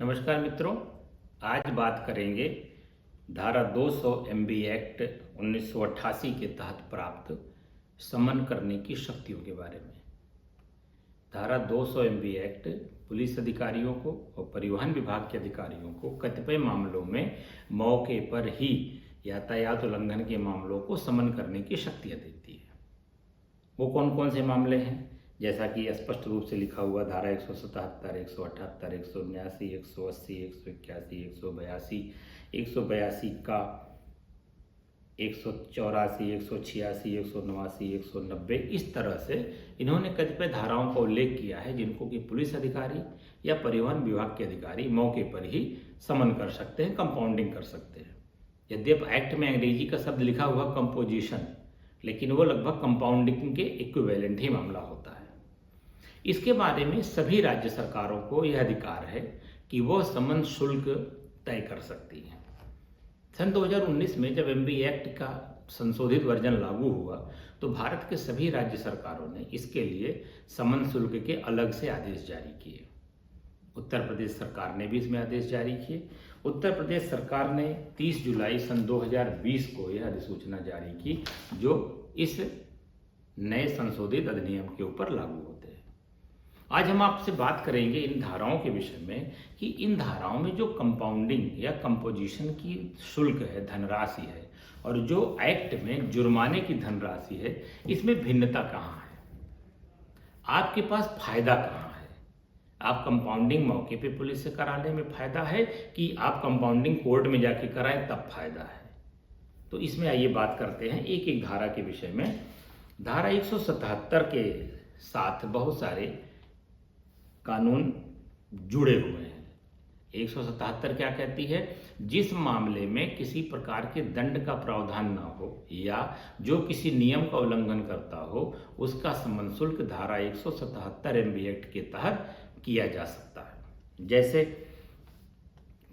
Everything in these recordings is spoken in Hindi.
नमस्कार मित्रों। आज बात करेंगे धारा 200 एमबी एक्ट 1988 के तहत प्राप्त समन करने की शक्तियों के बारे में। धारा 200 एमबी एक्ट पुलिस अधिकारियों को और परिवहन विभाग के अधिकारियों को कतिपय मामलों में मौके पर ही यातायात उल्लंघन के मामलों को समन करने की शक्तियाँ देती है। वो कौन कौन से मामले हैं, जैसा कि स्पष्ट रूप से लिखा हुआ धारा 177, 178, 179, 180, 181, 182, 182 का 184, 186, 189, 190, इस तरह से इन्होंने कतिपय धाराओं का उल्लेख किया है जिनको कि पुलिस अधिकारी या परिवहन विभाग के अधिकारी मौके पर ही समन कर सकते हैं, कंपाउंडिंग कर सकते हैं। यद्यपि एक्ट में अंग्रेजी का शब्द लिखा हुआ कंपोजिशन, लेकिन वो लगभग कंपाउंडिंग के इक्विवेलेंट ही मामला होता है। इसके बारे में सभी राज्य सरकारों को यह अधिकार है कि वह समन शुल्क तय कर सकती हैं। सन 2019 में जब एमबी एक्ट का संशोधित वर्जन लागू हुआ तो भारत के सभी राज्य सरकारों ने इसके लिए समन शुल्क के अलग से आदेश जारी किए। उत्तर प्रदेश सरकार ने भी इसमें आदेश जारी किए। उत्तर प्रदेश सरकार ने 30 जुलाई सन 2020 को यह अधिसूचना जारी की जो इस नए संशोधित अधिनियम के ऊपर लागू होते हैं। आज हम आपसे बात करेंगे इन धाराओं के विषय में कि इन धाराओं में जो कंपाउंडिंग या कंपोजिशन की शुल्क है, धनराशि है, और जो एक्ट में जुर्माने की धनराशि है, इसमें भिन्नता कहाँ है, आपके पास फायदा कहाँ है। आप कंपाउंडिंग मौके पे पुलिस से कराने में फायदा है कि आप कंपाउंडिंग कोर्ट में जाके कराएं तब फायदा है। तो इसमें आइए बात करते हैं एक एक धारा के विषय में। धारा 177 के साथ बहुत सारे कानून जुड़े हुए हैं। 177 क्या कहती है? जिस मामले में किसी प्रकार के दंड का प्रावधान न हो या जो किसी नियम का उल्लंघन करता हो उसका समन शुल्क धारा 177 एमबी एक्ट के तहत किया जा सकता है। जैसे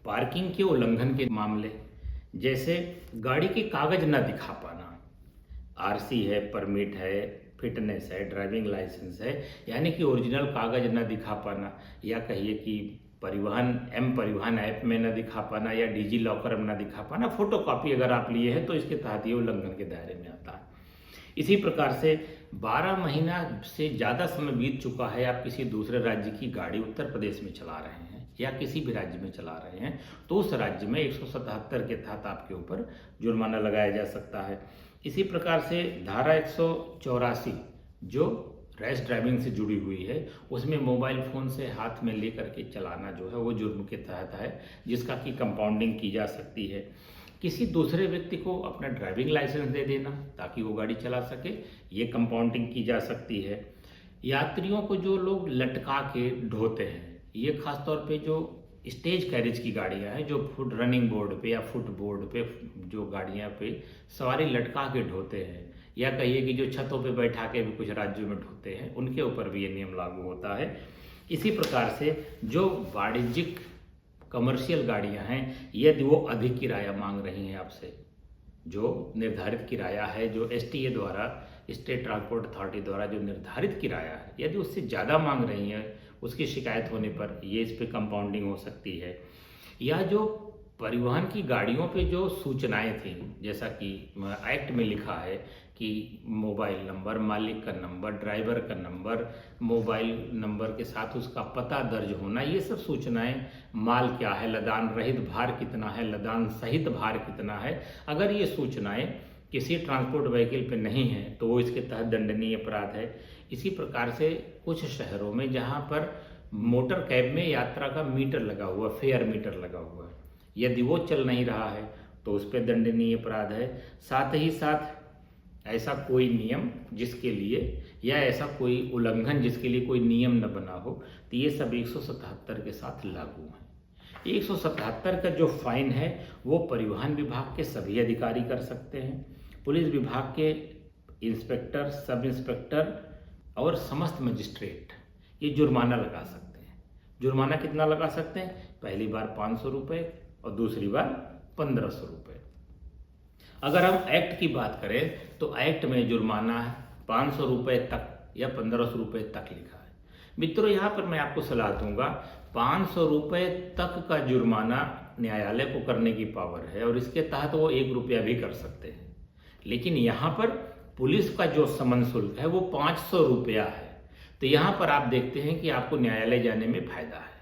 पार्किंग के उल्लंघन के मामले, जैसे गाड़ी के कागज न दिखा पाना, आरसी है, परमिट है, फिटनेस है, ड्राइविंग लाइसेंस है, यानी कि ओरिजिनल कागज न दिखा पाना, या कहिए कि परिवहन ऐप में न दिखा पाना या डिजी लॉकर में न दिखा पाना, फोटोकॉपी अगर आप लिए हैं तो इसके तहत ये उल्लंघन के दायरे में आता है। इसी प्रकार से 12 महीना से ज़्यादा समय बीत चुका है, आप किसी दूसरे राज्य की गाड़ी उत्तर प्रदेश में चला रहे हैं या किसी भी राज्य में चला रहे हैं तो उस राज्य में 177 के तहत आपके ऊपर जुर्माना लगाया जा सकता है। इसी प्रकार से धारा 184 जो रैश ड्राइविंग से जुड़ी हुई है, उसमें मोबाइल फ़ोन से हाथ में लेकर के चलाना जो है वो जुर्म के तहत है, जिसका कि कंपाउंडिंग की जा सकती है। किसी दूसरे व्यक्ति को अपना ड्राइविंग लाइसेंस दे देना ताकि वो गाड़ी चला सके, ये कंपाउंडिंग की जा सकती है। यात्रियों को जो लोग लटका के ढोते हैं, ये खासतौर पे जो स्टेज कैरेज की गाड़ियां हैं, जो फुट रनिंग बोर्ड पे या फुट बोर्ड पे जो गाड़ियां पे सवारी लटका के ढोते हैं, या कहिए कि जो छतों पे बैठा के भी कुछ राज्यों में ढोते हैं, उनके ऊपर भी ये नियम लागू होता है। इसी प्रकार से जो वाणिज्यिक कमर्शियल गाड़ियां हैं, यदि वो अधिक किराया मांग रही हैं आपसे, जो निर्धारित किराया है, जो एसटीए द्वारा, स्टेट ट्रांसपोर्ट अथॉरिटी द्वारा जो निर्धारित किराया है, यदि उससे ज़्यादा मांग रही है, उसकी शिकायत होने पर ये इस पे कंपाउंडिंग हो सकती है। या जो परिवहन की गाड़ियों पे जो सूचनाएं थी, जैसा कि एक्ट में लिखा है कि मोबाइल नंबर, मालिक का नंबर, ड्राइवर का नंबर, मोबाइल नंबर के साथ उसका पता दर्ज होना, ये सब सूचनाएं, माल क्या है, लदान रहित भार कितना है, लदान सहित भार कितना है, अगर ये सूचनाएं किसी ट्रांसपोर्ट व्हीकल पे नहीं है तो वो इसके तहत दंडनीय अपराध है। इसी प्रकार से कुछ शहरों में जहाँ पर मोटर कैब में यात्रा का मीटर लगा हुआ, फेयर मीटर लगा हुआ है, यदि वो चल नहीं रहा है तो उस पर दंडनीय अपराध है। साथ ही साथ ऐसा कोई नियम जिसके लिए या ऐसा कोई उल्लंघन जिसके लिए कोई नियम न बना हो, तो ये सब 177 के साथ लागू है। 177 का जो फाइन है वो परिवहन विभाग के सभी अधिकारी कर सकते हैं। पुलिस विभाग के इंस्पेक्टर, सब इंस्पेक्टर और समस्त मजिस्ट्रेट ये जुर्माना लगा सकते हैं। जुर्माना कितना लगा सकते हैं? पहली बार 500 रुपये और दूसरी बार 1500 रुपये। अगर हम एक्ट की बात करें तो एक्ट में जुर्माना 500 रुपये तक या 1500 रुपये तक लिखा है। मित्रों, यहाँ पर मैं आपको सलाह दूंगा 500 रुपये तक का जुर्माना न्यायालय को करने की पावर है और इसके तहत वो 1 रुपया भी कर सकते हैं। लेकिन यहाँ पर पुलिस का जो समन शुल्क है वो 500 रुपया है। तो यहाँ पर आप देखते हैं कि आपको न्यायालय जाने में फायदा है।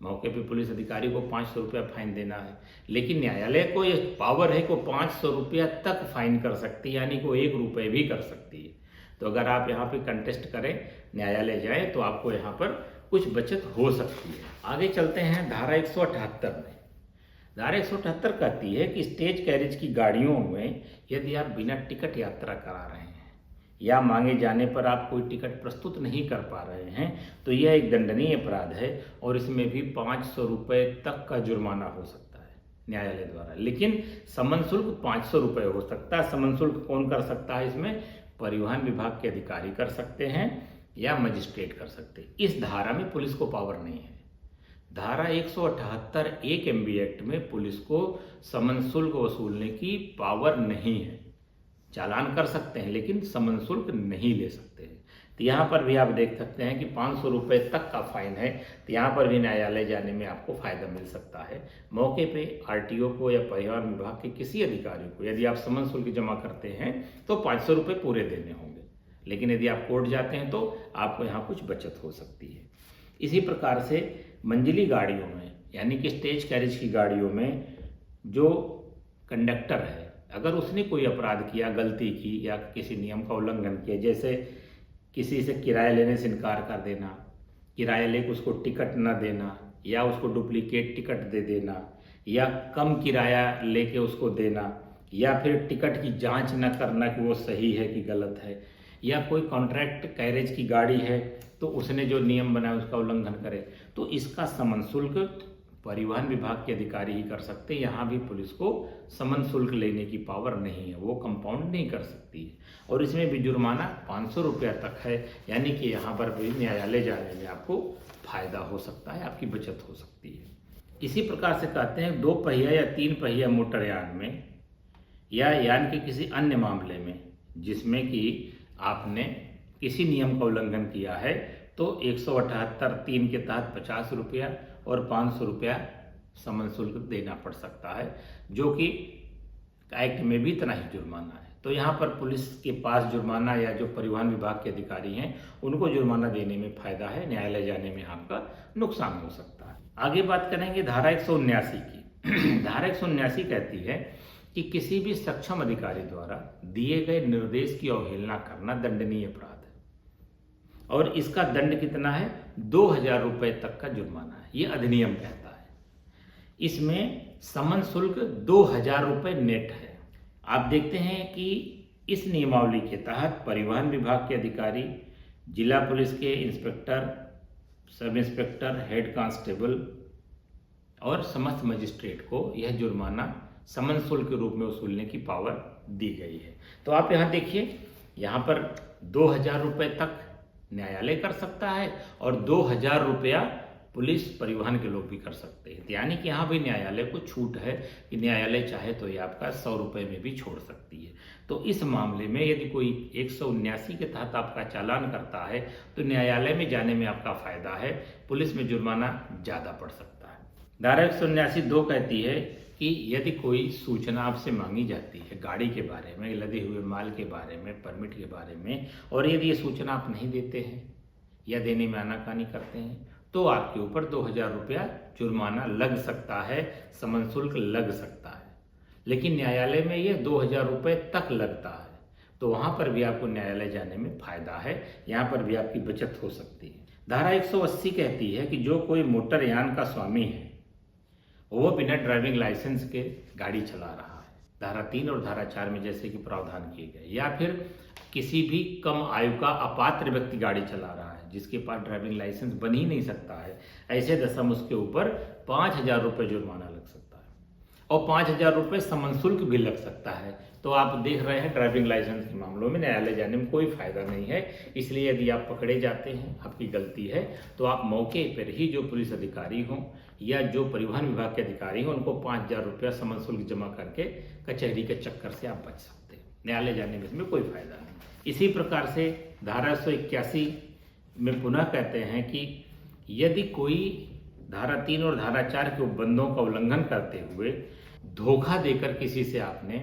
मौके पे पुलिस अधिकारी को 500 रुपया फाइन देना है, लेकिन न्यायालय को ये पावर है कि 500 रुपया तक फाइन कर सकती है, यानी कि वो 1 रुपये भी कर सकती है। तो अगर आप यहाँ पे कंटेस्ट करें, न्यायालय जाएं, तो आपको यहाँ पर कुछ बचत हो सकती है। आगे चलते हैं धारा 178 में। धारा 178 कहती है कि स्टेज कैरेज की गाड़ियों में यदि आप बिना टिकट यात्रा करा रहे हैं या मांगे जाने पर आप कोई टिकट प्रस्तुत नहीं कर पा रहे हैं तो यह एक दंडनीय अपराध है और इसमें भी 500 रुपये तक का जुर्माना हो सकता है न्यायालय द्वारा। लेकिन समन शुल्क 500 रुपये हो सकता है। समन शुल्क कौन कर सकता है? इसमें परिवहन विभाग के अधिकारी कर सकते हैं या मजिस्ट्रेट कर सकते हैं। इस धारा में पुलिस को पावर नहीं है। धारा 178 एक MB एक्ट में पुलिस को समन शुल्क वसूलने की पावर नहीं है। चालान कर सकते हैं लेकिन समन शुल्क नहीं ले सकते हैं। तो यहाँ पर भी आप देख सकते हैं कि 500 रुपये तक का फाइन है। तो यहाँ पर भी न्यायालय जाने में आपको फायदा मिल सकता है। मौके पे RTO को या परिवहन विभाग के किसी अधिकारी को यदि आप समन शुल्क जमा करते हैं तो 500 रुपये पूरे देने होंगे, लेकिन यदि आप कोर्ट जाते हैं तो आपको यहाँ कुछ बचत हो सकती है। इसी प्रकार से मंजिली गाड़ियों में यानी कि स्टेज कैरेज की गाड़ियों में जो कंडक्टर है, अगर उसने कोई अपराध किया, गलती की या किसी नियम का उल्लंघन किया, जैसे किसी से किराया लेने से इनकार कर देना, किराया लेकर उसको टिकट न देना या उसको डुप्लीकेट टिकट दे देना या कम किराया लेके उसको देना या फिर टिकट की जांच न करना कि वो सही है कि गलत है, या कोई कॉन्ट्रैक्ट कैरेज की गाड़ी है तो उसने जो नियम बनाया उसका उल्लंघन करे, तो इसका समन शुल्क परिवहन विभाग के अधिकारी ही कर सकते हैं। यहाँ भी पुलिस को समन शुल्क लेने की पावर नहीं है, वो कंपाउंड नहीं कर सकती है और इसमें भी जुर्माना 500 रुपया तक है। यानी कि यहाँ पर भी न्यायालय जाने में आपको फायदा हो सकता है, आपकी बचत हो सकती है। इसी प्रकार से कहते हैं 2 पहिया या 3 पहिया मोटरयान में या यान के किसी अन्य मामले में जिसमें कि आपने किसी नियम का उल्लंघन किया है तो 178(3) के तहत 50 रुपया और 500 रुपया समन शुल्क देना पड़ सकता है, जो कि एक्ट में भी इतना ही जुर्माना है। तो यहाँ पर पुलिस के पास जुर्माना या जो परिवहन विभाग के अधिकारी हैं उनको जुर्माना देने में फायदा है, न्यायालय जाने में आपका नुकसान हो सकता है। आगे बात करेंगे धारा 179 की। धारा 179 कहती है कि किसी भी सक्षम अधिकारी द्वारा दिए गए निर्देश की अवहेलना करना दंडनीय अपराध है और इसका दंड कितना है? 2000 रुपये तक का जुर्माना है, ये अधिनियम कहता है। इसमें समन शुल्क 2000 रुपये नेट है। आप देखते हैं कि इस नियमावली के तहत परिवहन विभाग के अधिकारी, जिला पुलिस के inspector, sub inspector, head constable और समस्त मजिस्ट्रेट को यह जुर्माना समन शुल्क के रूप में वसूलने की पावर दी गई है। तो आप यहाँ देखिए, यहाँ पर 2000 रुपये तक न्यायालय कर सकता है और 2000 रुपया पुलिस परिवहन के लोग भी कर सकते हैं। यानी कि यहाँ भी न्यायालय को छूट है कि न्यायालय चाहे तो ये आपका 100 रुपये में भी छोड़ सकती है। तो इस मामले में यदि कोई 179 के तहत आपका चालान करता है तो न्यायालय में जाने में आपका फायदा है, पुलिस में जुर्माना ज़्यादा पड़ सकता है। धारा 179(2) कहती है कि यदि कोई सूचना आपसे मांगी जाती है गाड़ी के बारे में, लदे हुए माल के बारे में, परमिट के बारे में, और यदि ये सूचना आप नहीं देते हैं या देने में आनाकानी करते हैं तो आपके ऊपर 2000 रुपया जुर्माना लग सकता है, समन शुल्क लग सकता है। लेकिन न्यायालय में ये 2000 रुपये तक लगता है, तो वहाँ पर भी आपको न्यायालय जाने में फायदा है, यहाँ पर भी आपकी बचत हो सकती है। धारा 180 कहती है कि जो कोई मोटरयान का स्वामी है वो बिना ड्राइविंग लाइसेंस के गाड़ी चला रहा है, धारा 3 और धारा 4 में जैसे कि प्रावधान किए गए, या फिर किसी भी कम आयु का अपात्र व्यक्ति गाड़ी चला रहा है जिसके पास ड्राइविंग लाइसेंस बन ही नहीं सकता है, ऐसे दशा में उसके ऊपर 5000 रुपये जुर्माना लग सकता है और 5000 रुपये समन शुल्क भी लग सकता है। तो आप देख रहे हैं ड्राइविंग लाइसेंस के मामलों में न्यायालय जाने में कोई फायदा नहीं है। इसलिए यदि आप पकड़े जाते हैं, आपकी गलती है, तो आप मौके पर ही जो पुलिस अधिकारी हों या जो परिवहन विभाग के अधिकारी हों उनको 5000 रुपया समन शुल्क जमा करके कचहरी के चक्कर से आप बच सकते हैं। न्यायालय जाने में इसमें कोई फायदा नहीं। इसी प्रकार से धारा 181 में पुनः कहते हैं कि यदि कोई धारा 3 और धारा 4 के उपबंधों का उल्लंघन करते हुए धोखा देकर किसी से आपने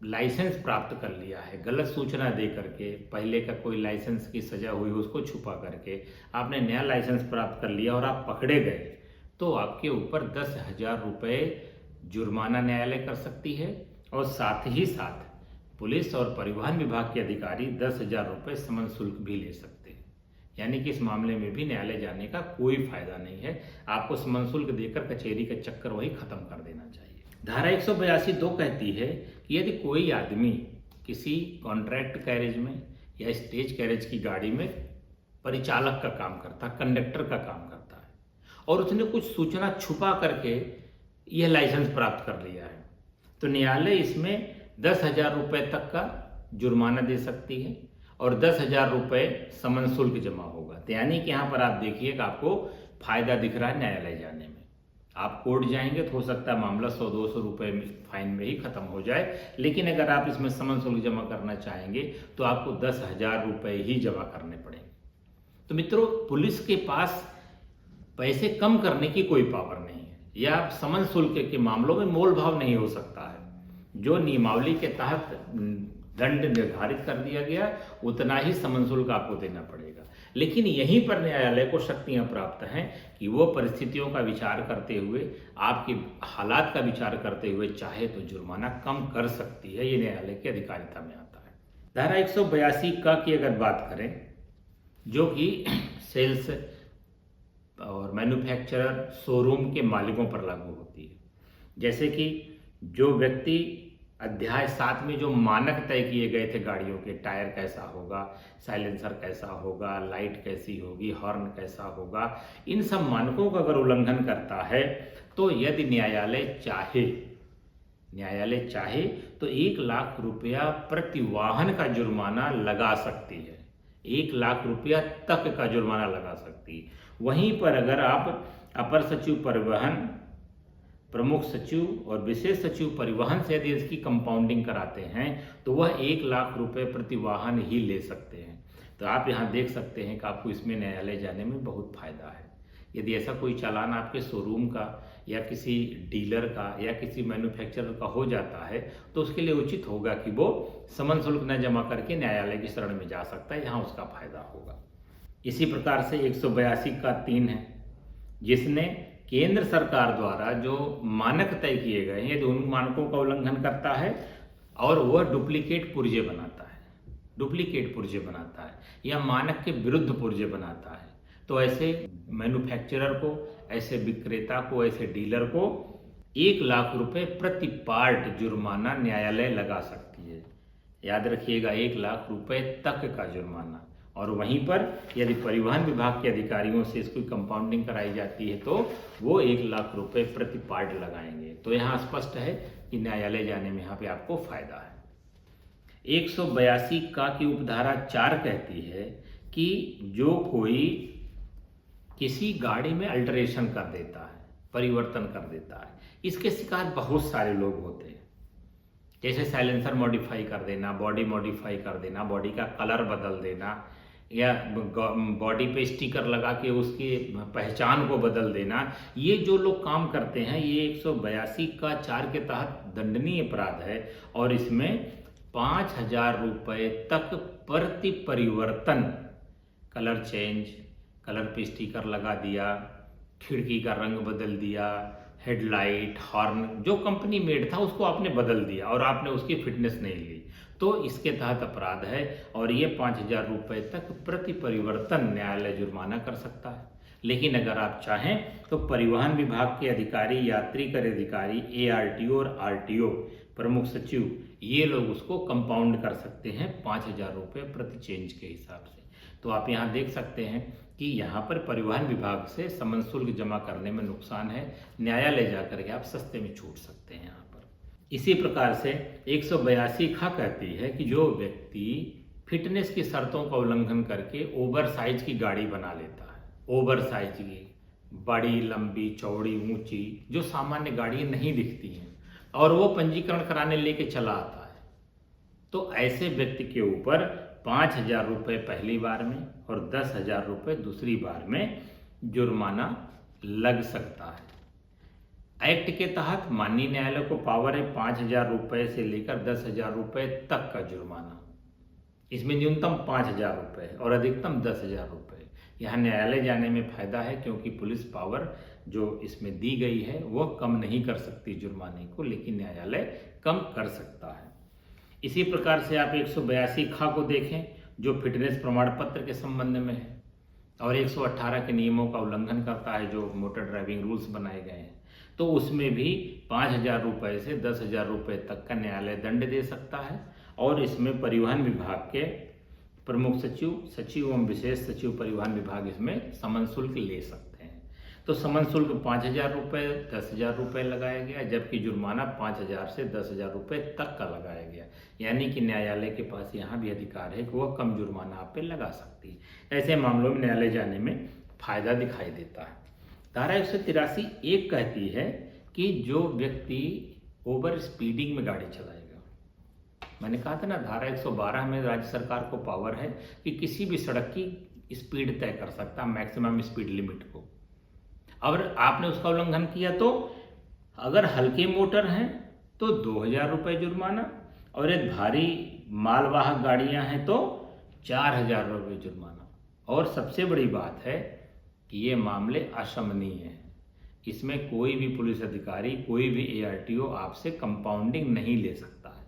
लाइसेंस प्राप्त कर लिया है, गलत सूचना दे करके, पहले का कोई लाइसेंस की सजा हुई उसको छुपा करके आपने नया लाइसेंस प्राप्त कर लिया और आप पकड़े गए, तो आपके ऊपर 10,000 रुपये जुर्माना न्यायालय कर सकती है और साथ ही साथ पुलिस और परिवहन विभाग के अधिकारी 10,000 रुपये समन शुल्क भी ले सकते हैं। यानी कि इस मामले में भी न्यायालय जाने का कोई फायदा नहीं है, आपको समन शुल्क देकर कचहरी का चक्कर वही खत्म कर देना चाहिए। धारा 182(2) कहती है कि यदि कोई आदमी किसी कॉन्ट्रैक्ट कैरेज में या स्टेज कैरेज की गाड़ी में परिचालक का काम करता, कंडक्टर का काम करता है और उसने कुछ सूचना छुपा करके यह लाइसेंस प्राप्त कर लिया है, तो न्यायालय इसमें 10,000 रुपये तक का जुर्माना दे सकती है और 10,000 रुपये समन शुल्क जमा होगा। तो यानी कि यहाँ पर आप देखिएगा आपको फायदा दिख रहा है न्यायालय जाने में। आप कोर्ट जाएंगे तो हो सकता है मामला 100-200 रुपये फाइन में ही खत्म हो जाए, लेकिन अगर आप इसमें समन शुल्क जमा करना चाहेंगे तो आपको 10,000 रुपये ही जमा करने पड़ेंगे। तो मित्रों, पुलिस के पास पैसे कम करने की कोई पावर नहीं है या समन शुल्क के मामलों में मोल भाव नहीं हो सकता है। जो नियमावली के तहत दंड निर्धारित कर दिया गया उतना ही समन शुल्क आपको देना पड़ेगा। लेकिन यहीं पर न्यायालय को शक्तियां प्राप्त हैं कि वो परिस्थितियों का विचार करते हुए, आपके हालात का विचार करते हुए चाहे तो जुर्माना कम कर सकती है। ये न्यायालय की अधिकारिता में आता है। धारा 182 का की अगर बात करें, जो कि सेल्स और मैन्युफैक्चरर शोरूम के मालिकों पर लागू होती है। जैसे कि जो व्यक्ति अध्याय 7 में जो मानक तय किए गए थे गाड़ियों के, टायर कैसा होगा, साइलेंसर कैसा होगा, लाइट कैसी होगी, हॉर्न कैसा होगा, इन सब मानकों का अगर उल्लंघन करता है तो यदि न्यायालय चाहे तो 1 लाख रुपया प्रति वाहन का जुर्माना लगा सकती है। 1 लाख रुपया तक का जुर्माना लगा सकती है। वहीं पर अगर आप अपर सचिव परिवहन, प्रमुख सचिव और विशेष सचिव परिवहन से यदि इसकी कंपाउंडिंग कराते हैं तो वह 1 लाख रुपए प्रति वाहन ही ले सकते हैं। तो आप यहाँ देख सकते हैं कि आपको इसमें न्यायालय जाने में बहुत फायदा है। यदि ऐसा कोई चालान आपके शोरूम का या किसी डीलर का या किसी मैन्युफैक्चरर का हो जाता है तो उसके लिए उचित होगा कि वो समन शुल्क न जमा करके न्यायालय की शरण में जा सकता है, यहाँ उसका फायदा होगा। इसी प्रकार से 182 का 3 है, जिसने केंद्र सरकार द्वारा जो मानक तय किए गए हैं यदि उन मानकों का उल्लंघन करता है और वह डुप्लीकेट पुर्जे बनाता है या मानक के विरुद्ध पुर्जे बनाता है, तो ऐसे मैन्युफैक्चरर को, ऐसे विक्रेता को, ऐसे डीलर को 1 लाख रुपए प्रति पार्ट जुर्माना न्यायालय लगा सकती है। याद रखिएगा, 1 लाख रुपए तक का जुर्माना। और वहीं पर यदि परिवहन विभाग के अधिकारियों से इसकी कंपाउंडिंग कराई जाती है तो वो 1 लाख रुपए प्रति पार्ट लगाएंगे। तो यहाँ स्पष्ट है कि न्यायालय जाने में यहाँ पे आपको फायदा है। 182 का की उपधारा 4 कहती है कि जो कोई किसी गाड़ी में अल्टरेशन कर देता है, परिवर्तन कर देता है, इसके शिकार बहुत सारे लोग होते हैं। जैसे साइलेंसर मॉडिफाई कर देना, बॉडी मॉडिफाई कर देना, बॉडी का कलर बदल देना या बॉडी पे स्टिकर लगा के उसकी पहचान को बदल देना। ये जो लोग काम करते हैं ये 182 का 4 के तहत दंडनीय अपराध है और इसमें 5,000 रुपये तक प्रति परिवर्तन, कलर चेंज, कलर पे स्टिकर लगा दिया, खिड़की का रंग बदल दिया, हेडलाइट, हॉर्न, जो कंपनी मेड था उसको आपने बदल दिया और आपने उसकी फिटनेस नहीं ली, तो इसके तहत अपराध है और ये 5,000 रुपये तक प्रति परिवर्तन न्यायालय जुर्माना कर सकता है। लेकिन अगर आप चाहें तो परिवहन विभाग के अधिकारी, यात्री कर अधिकारी, ARTO और RTO, प्रमुख सचिव, ये लोग उसको कंपाउंड कर सकते हैं 5,000 रुपये प्रति चेंज के हिसाब से। तो आप यहाँ देख सकते हैं कि यहाँ पर परिवहन विभाग से समन शुल्क जमा करने में नुकसान है, न्यायालय जाकर के आप सस्ते में छूट सकते हैं यहाँ पर। इसी प्रकार से 182 खा कहती है कि जो व्यक्ति फिटनेस की शर्तों का उल्लंघन करके ओवर साइज की गाड़ी बना लेता है, ओवर साइज की, बड़ी, लंबी, चौड़ी, ऊंची, जो सामान्य गाड़ी नहीं दिखती हैं, और वो पंजीकरण कराने लेके चला आता है, तो ऐसे व्यक्ति के ऊपर 5,000 रुपये पहली बार में और 10,000 रुपये दूसरी बार में जुर्माना लग सकता है। एक्ट के तहत माननीय न्यायालय को पावर है 5,000 रुपये से लेकर 10,000 रुपये तक का जुर्माना। इसमें न्यूनतम 5,000 रुपये और अधिकतम 10,000 रुपये। यहाँ न्यायालय जाने में फायदा है क्योंकि पुलिस पावर जो इसमें दी गई है वह कम नहीं कर सकती जुर्माने को, लेकिन न्यायालय कम कर सकता है। इसी प्रकार से आप 182 ख को देखें जो फिटनेस प्रमाण पत्र के संबंध में है और 118 के नियमों का उल्लंघन करता है जो मोटर ड्राइविंग रूल्स बनाए गए हैं, तो उसमें भी 5,000 रुपये से 10,000 रुपये तक का न्यायालय दंड दे सकता है। और इसमें परिवहन विभाग के प्रमुख सचिव, सचिव एवं विशेष सचिव परिवहन विभाग इसमें समन शुल्क ले सकते हैं। तो समन शुल्क 5,000 रुपये, 10,000 रुपये लगाया गया, जबकि जुर्माना 5,000 से 10,000 रुपये तक का लगाया गया। यानी कि न्यायालय के पास यहाँ भी अधिकार है कि वह कम जुर्माना आप पे लगा सकती है। ऐसे मामलों में न्यायालय जाने में फायदा दिखाई देता है। धारा 183(1) कहती है कि जो व्यक्ति ओवर स्पीडिंग में गाड़ी चलाएगा, मैंने कहा था ना धारा 112 में राज्य सरकार को पावर है कि किसी भी सड़क की स्पीड तय कर सकता है, मैक्सिमम स्पीड लिमिट को। अगर आपने उसका उल्लंघन किया तो अगर हल्के मोटर हैं तो 2,000 रुपये जुर्माना, और यदि भारी मालवाहक गाड़ियां हैं तो 4,000 रुपये जुर्माना। और सबसे बड़ी बात है कि ये मामले अशमनीय हैं। इसमें कोई भी पुलिस अधिकारी, कोई भी ARTO आपसे कंपाउंडिंग नहीं ले सकता है।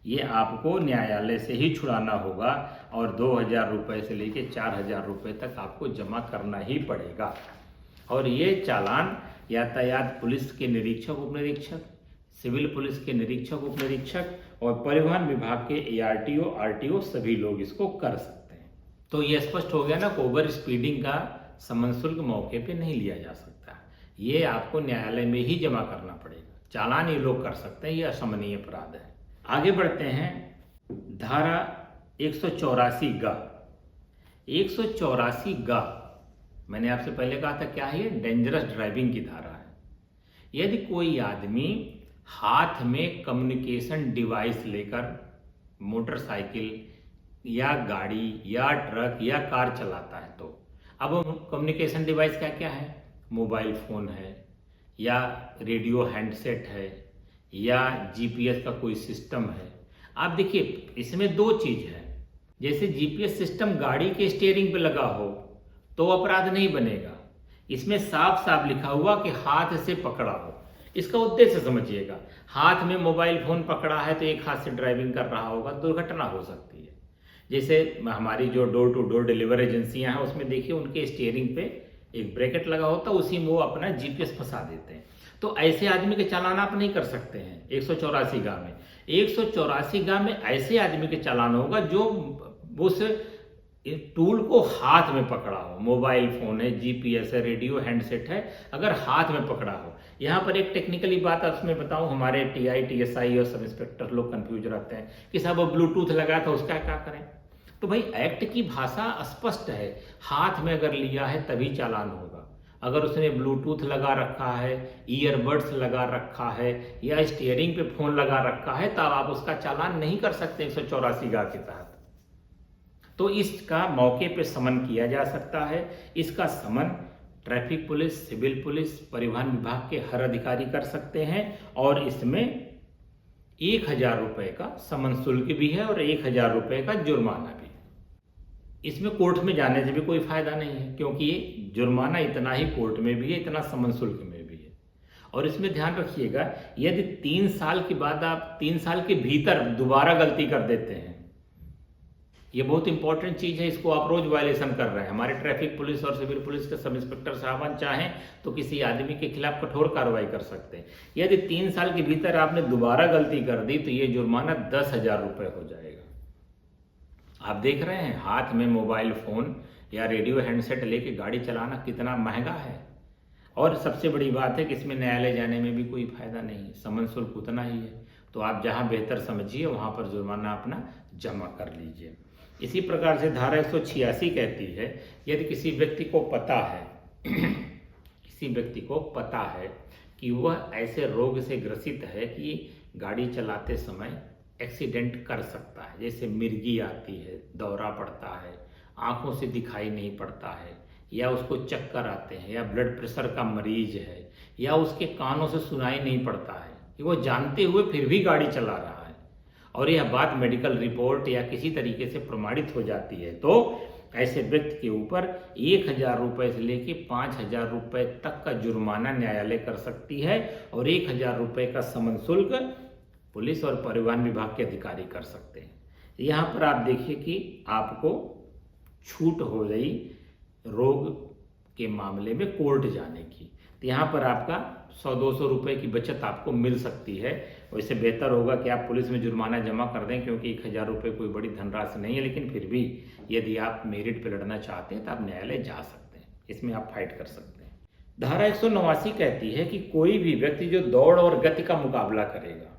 ये आपको न्यायालय से ही छुड़ाना होगा और 2,000 रुपये से लेकर 4,000 रुपये तक आपको जमा करना ही पड़ेगा। और ये चालान यातायात पुलिस के निरीक्षक, उप निरीक्षक, सिविल पुलिस के निरीक्षक, उप निरीक्षक और परिवहन विभाग के ARTO, RTO सभी लोग इसको कर सकते हैं। तो ये स्पष्ट हो गया ना कि ओवर स्पीडिंग का समन शुल्क मौके पे नहीं लिया जा सकता, ये आपको न्यायालय में ही जमा करना पड़ेगा। चालान ये लोग कर सकते हैं, ये अशमनीय अपराध है। आगे बढ़ते हैं। धारा 184(ग). 184(ग) मैंने आपसे पहले कहा था क्या है, डेंजरस ड्राइविंग की धारा है। यदि कोई आदमी हाथ में कम्युनिकेशन डिवाइस लेकर मोटरसाइकिल या गाड़ी या ट्रक या कार चलाता है, तो अब कम्युनिकेशन डिवाइस क्या क्या है, मोबाइल फ़ोन है या रेडियो हैंडसेट है या GPS का कोई सिस्टम है। आप देखिए इसमें दो चीज़ है, जैसे GPS सिस्टम गाड़ी के स्टीयरिंग पे लगा हो तो अपराध नहीं बनेगा। इसमें साफ साफ लिखा हुआ कि हाथ से पकड़ा हो। इसका उद्देश्य समझिएगा, हाथ में मोबाइल फ़ोन पकड़ा है तो एक हाथ से ड्राइविंग कर रहा होगा, दुर्घटना हो सकती है। जैसे हमारी जो डोर टू डोर डिलीवरी एजेंसियां हैं उसमें देखिए उनके स्टीयरिंग पे एक ब्रैकेट लगा होता है, उसी में वो अपना GPS फंसा देते हैं। तो ऐसे आदमी के चालान आप नहीं कर सकते हैं 184(ग) में। 184(ग) में ऐसे आदमी के चालान होगा जो उस टूल को हाथ में पकड़ा हो, मोबाइल फ़ोन है, GPS है, रेडियो हैंडसेट है, अगर हाथ में पकड़ा हो। यहाँ पर एक टेक्निकली बात उसमें बताऊँ, हमारे TI, TSI और सब इंस्पेक्टर लोग कंफ्यूज रहते हैं कि साहब वो ब्लूटूथ लगा था उसका क्या करें। तो भाई एक्ट की भाषा स्पष्ट है, हाथ में अगर लिया है तभी चालान होगा। अगर उसने ब्लूटूथ लगा रखा है, ईयरबड्स लगा रखा है या स्टीयरिंग पे फ़ोन लगा रखा है तब आप उसका चालान नहीं कर सकते 184(ग) के तहत। तो इसका मौके पे समन किया जा सकता है। इसका समन ट्रैफिक पुलिस, सिविल पुलिस, परिवहन विभाग के हर अधिकारी कर सकते हैं और इसमें 1,000 रुपये का समन शुल्क भी है और 1,000 रुपये का जुर्माना भी है। इसमें कोर्ट में जाने से भी कोई फायदा नहीं है क्योंकि ये जुर्माना इतना ही कोर्ट में भी है, इतना समन शुल्क में भी है। और इसमें ध्यान रखिएगा, यदि 3 साल के बाद आप 3 साल के भीतर दोबारा गलती कर देते हैं, ये बहुत इंपॉर्टेंट चीज़ है, इसको आप रोज वायलेशन कर रहे हैं। हमारे ट्रैफिक पुलिस और सिविल पुलिस के सब इंस्पेक्टर साहबान चाहें तो किसी आदमी के खिलाफ कठोर कार्रवाई कर सकते हैं। यदि 3 साल के भीतर आपने दोबारा गलती कर दी तो ये जुर्माना 10,000 रुपये हो जाएगा। आप देख रहे हैं हाथ में मोबाइल फ़ोन या रेडियो हैंडसेट लेके गाड़ी चलाना कितना महंगा है। और सबसे बड़ी बात है कि इसमें न्यायालय जाने में भी कोई फायदा नहीं, समन शुल्क उतना ही है। तो आप जहां बेहतर समझिए वहां पर जुर्माना अपना जमा कर लीजिए। इसी प्रकार से धारा 186 कहती है, यदि किसी व्यक्ति को पता है कि वह ऐसे रोग से ग्रसित है कि गाड़ी चलाते समय एक्सीडेंट कर सकता है, जैसे मिर्गी आती है, दौरा पड़ता है, आंखों से दिखाई नहीं पड़ता है या उसको चक्कर आते हैं, या ब्लड प्रेशर का मरीज है, या उसके कानों से सुनाई नहीं पड़ता है कि वो जानते हुए फिर भी गाड़ी चला रहा है, और यह बात मेडिकल रिपोर्ट या किसी तरीके से प्रमाणित हो जाती है, तो ऐसे व्यक्ति के ऊपर 1,000 रुपये से लेके 5,000 रुपये तक का जुर्माना न्यायालय कर सकती है, और 1,000 रुपये का समन शुल्क पुलिस और परिवहन विभाग के अधिकारी कर सकते हैं। यहाँ पर आप देखिए कि आपको छूट हो गई रोग के मामले में कोर्ट जाने की, तो यहाँ पर आपका 100-200 रुपये की बचत आपको मिल सकती है। वैसे बेहतर होगा कि आप पुलिस में जुर्माना जमा कर दें, क्योंकि 1,000 रुपये कोई बड़ी धनराशि नहीं है, लेकिन फिर भी यदि आप मेरिट पर लड़ना चाहते हैं तो आप न्यायालय जा सकते हैं, इसमें आप फाइट कर सकते हैं। धारा 189 कहती है कि कोई भी व्यक्ति जो दौड़ और गति का मुकाबला करेगा,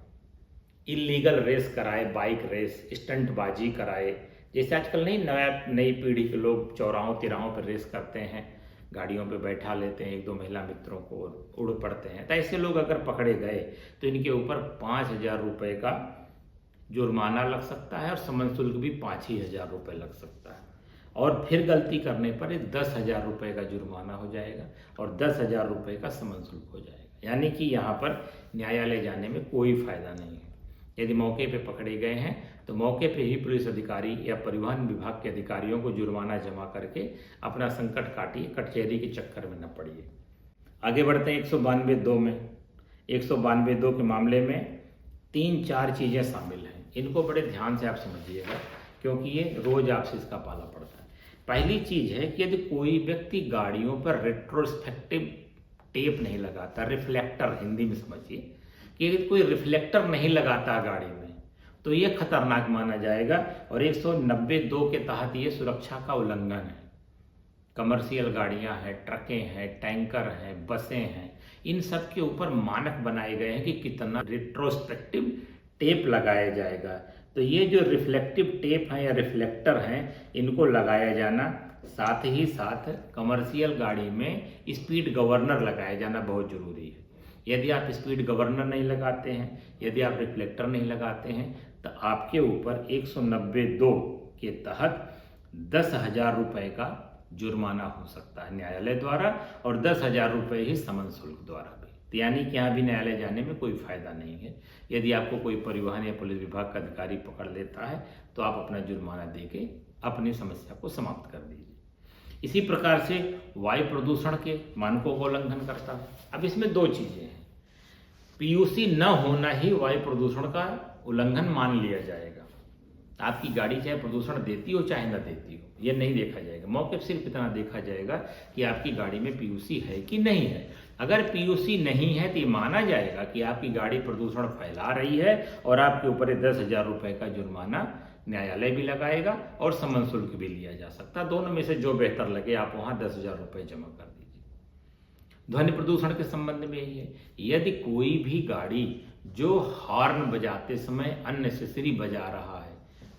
इलीगल रेस कराए, बाइक रेस, स्टंटबाजी कराए, जैसे आजकल नई पीढ़ी के लोग चौराहों तिराहों पर रेस करते हैं, गाड़ियों पे बैठा लेते हैं 1-2 महिला मित्रों को और उड़ पड़ते हैं, तो ऐसे लोग अगर पकड़े गए तो इनके ऊपर 5,000 रुपये का जुर्माना लग सकता है, और समन शुल्क भी 5,000 रुपये लग सकता है, और फिर गलती करने पर 10,000 रुपये का जुर्माना हो जाएगा और 10,000 रुपये का समन शुल्क हो जाएगा। यानी कि यहाँ पर न्यायालय जाने में कोई फायदा नहीं है। यदि मौके पे पकड़े गए हैं तो मौके पे ही पुलिस अधिकारी या परिवहन विभाग के अधिकारियों को जुर्माना जमा करके अपना संकट काटिए, कचहरी के चक्कर में न पड़िए। आगे बढ़ते हैं 192(2) में। 192(2) के मामले में 3-4 चीज़ें शामिल हैं, इनको बड़े ध्यान से आप समझिएगा, क्योंकि ये रोज आपसे इसका पाला पड़ता है। पहली चीज़ है कि यदि कोई व्यक्ति गाड़ियों पर रेट्रोस्पेक्टिव टेप नहीं लगाता, रिफ्लेक्टर हिंदी में समझिए, कि यदि कोई रिफ्लेक्टर नहीं लगाता गाड़ी में तो ये खतरनाक माना जाएगा, और 192(2) के तहत ये सुरक्षा का उल्लंघन है। कमर्शियल गाड़ियां हैं, ट्रकें हैं, टैंकर हैं, बसें हैं, इन सब के ऊपर मानक बनाए गए हैं कि कितना रेट्रोस्पेक्टिव टेप लगाया जाएगा। तो ये जो रिफ्लेक्टिव टेप हैं या रिफ्लेक्टर हैं, इनको लगाया जाना, साथ ही साथ कमर्शियल गाड़ी में स्पीड गवर्नर लगाया जाना बहुत ज़रूरी है। यदि आप स्पीड गवर्नर नहीं लगाते हैं, यदि आप रिफ्लेक्टर नहीं लगाते हैं, तो आपके ऊपर 192(2) के तहत 10,000 रुपये का जुर्माना हो सकता है न्यायालय द्वारा, और 10,000 रुपये ही समन शुल्क द्वारा भी। तो यानी कि यहाँ भी न्यायालय जाने में कोई फायदा नहीं है। यदि आपको कोई परिवहन या पुलिस विभाग का अधिकारी पकड़ लेता है तो आप अपना जुर्माना दे के अपनी समस्या को समाप्त कर दीजिए। इसी प्रकार से वायु प्रदूषण के मानकों का उल्लंघन करता है। अब इसमें 2 चीज़ें हैं, पीयूसी न होना ही वायु प्रदूषण का उल्लंघन मान लिया जाएगा। आपकी गाड़ी चाहे प्रदूषण देती हो चाहे न देती हो, यह नहीं देखा जाएगा। मौके पर सिर्फ इतना देखा जाएगा कि आपकी गाड़ी में पीयूसी है कि नहीं है। अगर पीयूसी नहीं है तो ये माना जाएगा कि आपकी गाड़ी प्रदूषण फैला रही है, और आपके ऊपर 10,000 रुपये का जुर्माना न्यायालय भी लगाएगा और समन शुल्क भी लिया जा सकता है। दोनों में से जो बेहतर लगे आप वहाँ 10,000 रुपये जमा कर दीजिए। ध्वनि प्रदूषण के संबंध में यही है, यदि कोई भी गाड़ी जो हॉर्न बजाते समय अननेसेसरी बजा रहा है,